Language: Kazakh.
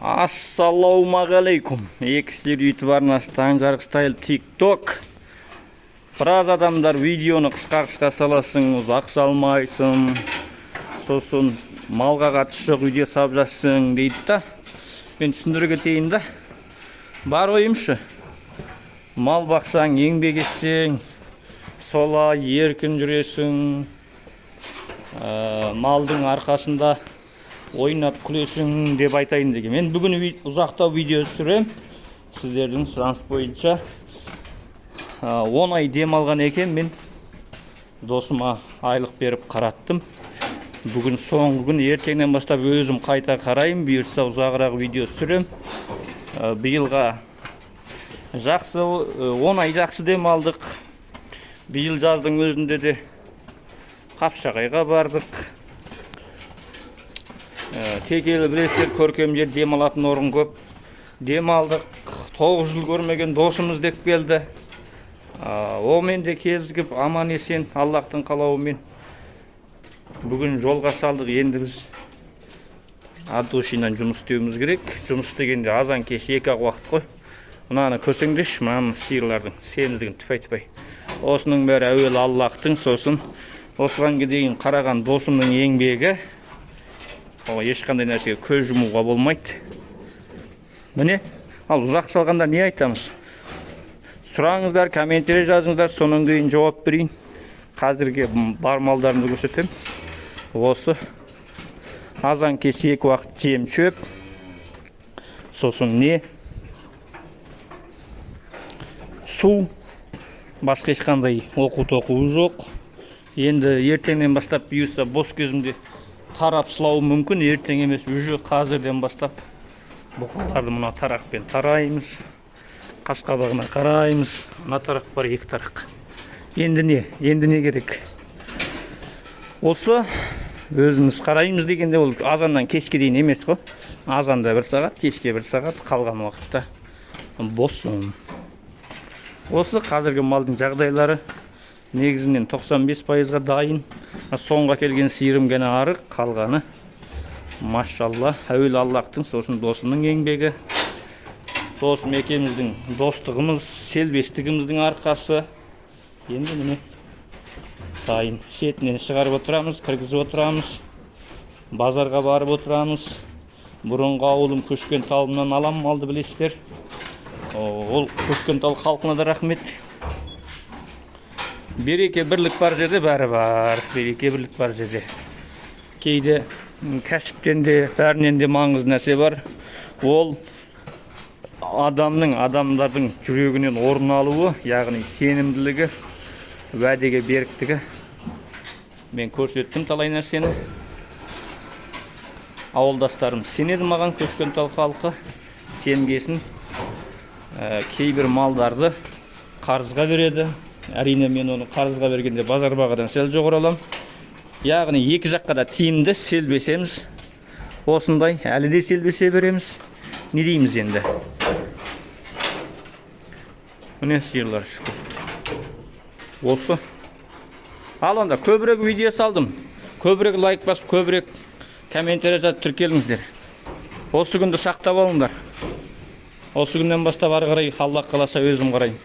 Ассалаумағалейкум. Екісілер YouTube арнасы Таңжарық Стайл TikTok. Біраз адамдар видеоны қысқа саласың, ұзақ салмайсың. Сосын малға қатысты видео салып жатсың дейді да. Мен түсіндіре кетейін да. Бар ойымшы. Мал бақсаң, еңбек етсең, солай еркін жүресің. Малдың арқасында ойнап күлесің деп айтайын деген. Мен бүгін ұзақтау видео түсірем. Сіздердің сұраныс бойынша 10 ай демалған екен, мен досыма айлық беріп қараттым. Бүгін соңғы күн, ертеңнен бастап өзім қайта қарайым, бұйырса ұзағырақ видео түсірем. Биылға жақсы, 10 ай жақсы демалдық. Биыл жаздың өзінде де Қапшағайға бардық. Текелі білесіздер, көркем жер, демалатын орын көп. Демалдық. 9 жыл көрмеген досымыз деп келді. Омен де кезігіп, аман есен, Аллахтың қалауымен бүгін жолға салдық. Енді біз Адушинан жұмыс істеуіміз керек. Жұмыс істегенде азан кеш 2-ақ уақыт қой. Мынаны көрсеңдерші, мынаны сиырлардың семіздігін түпай-түпай. Осының бәрі әуелі Аллахтың, сосын осыған дейін қараған досымның еңбегі. Ешқандай нәрсеге көз жұмуға болмайды. Міне, ал ұзақ салғанда не айтамыз? Сұраңыздар, комментарий жазыңыздар, соның кейін жауап берейін. Қазірге бар малдарымды көрсетем. Осы азан кеш 2 уақыт жем шөп. Сосын не? Су. Басқа ешқандай оқу-тоқуы жоқ. Енді ертеңнен бастап бұйырса бос кезімде тарап сылауы мүмкін. Ертең емес, уже қазірден бастап бұқаларды мына тарақпен тараймыз. Қасқабағына қараймыз. Мына тарақ бар, 2 тарақ. Енді не? Енді не керек? Осы өзіміз қараймыз дегенде ол азаннан кешке дейін емес қой. Азанда 1 сағат, кешке 1 сағат, қалған уақытта бос. Осы қазіргі малдың жағдайлары негізінен 95%-ға дайын. Соңға келген сиырым гәне арық, қалғаны машалла, әуелі Аллахтың, сосын досының еңбегі. Досым екеуміздің достығымыз, селбестігіміздің арқасы. Енді міне дайын. Шетінен шығарып отырамыз, кіргізіп отырамыз. Базарға барып отырамыз. Бұрынғы ауылым Көшкен Талымнан алам малды, білесіздер. Ол Көшкен Тал халқына да рахмет. Береке бірлік бар жерде бәрі бар. Береке бірлік бар жерде. Кейде кәсіптен де, бәрінен де маңызды нәрсе бар. Ол адамдардың жүрегінен орын алуы, яғни сенімділігі, уәдеге беріктігі. Мен көрсеттім талай нәрсені. Ауылдастарым сенеді маған, Көшкен Тал халқы сенгесін. Кейбір малдарды қарызға береді. Әрине мен оны қарызға бергенде базар бағадан сәл жоғары алам. Яғни екі жаққа да тиімді селбесеміз. Осындай әлі де селбесе береміз. Не дейміз енді? Міне сиырлар шүкір. Осы. Ал онда көбірек видео салдым. Көбірек лайк басып, көбірек комментарий жазып тіркеліңіздер. Осы күнді сақтап алыңдар. Осы күннен бастап ары қарай Аллах қаласа өзім қарайын.